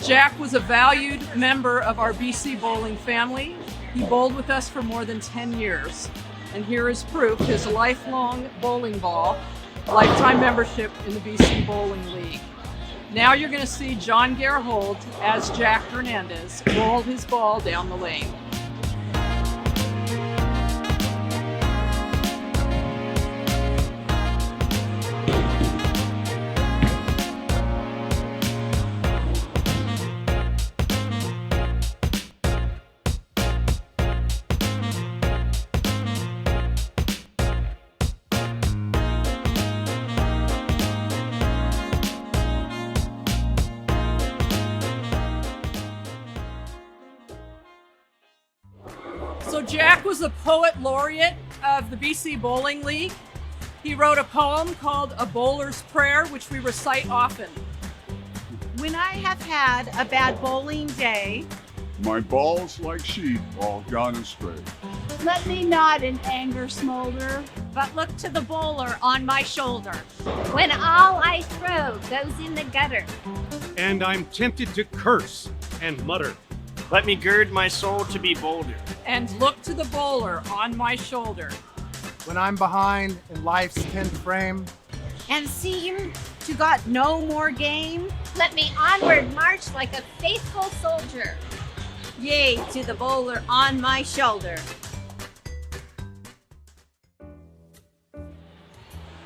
Jack was a valued member of our BC bowling family. He bowled with us for more than 10 years. And here is proof, his lifelong bowling ball, lifetime membership in the BC Bowling League. Now you're going to see John Gerhold as Jack Hernandez bowl his ball down the lane. So Jack was the poet laureate of the BC Bowling League. He wrote a poem called A Bowler's Prayer, which we recite often. When I have had a bad bowling day, my balls like sheep all gone astray. Let me not in anger smolder, but look to the bowler on my shoulder. When all I throw goes in the gutter, and I'm tempted to curse and mutter, let me gird my soul to be bolder, and look to the bowler on my shoulder. When I'm behind in life's 10th frame, and seem to got no more game, let me onward march like a faithful soldier. Yea, to the bowler on my shoulder.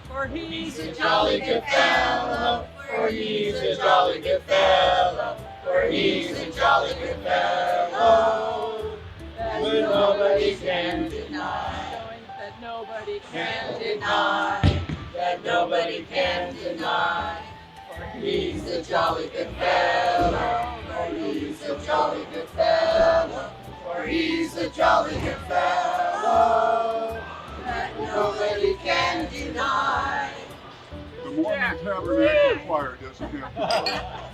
For he's a jolly good fellow, for he's a jolly good fellow, for he's a jolly good fellow, that nobody can deny, that nobody can deny, that nobody can deny. For he's a jolly good fellow, for he's a jolly good fellow, for he's a jolly good fellow, that nobody can deny. The Mormon Tabernacle Choir doesn't have to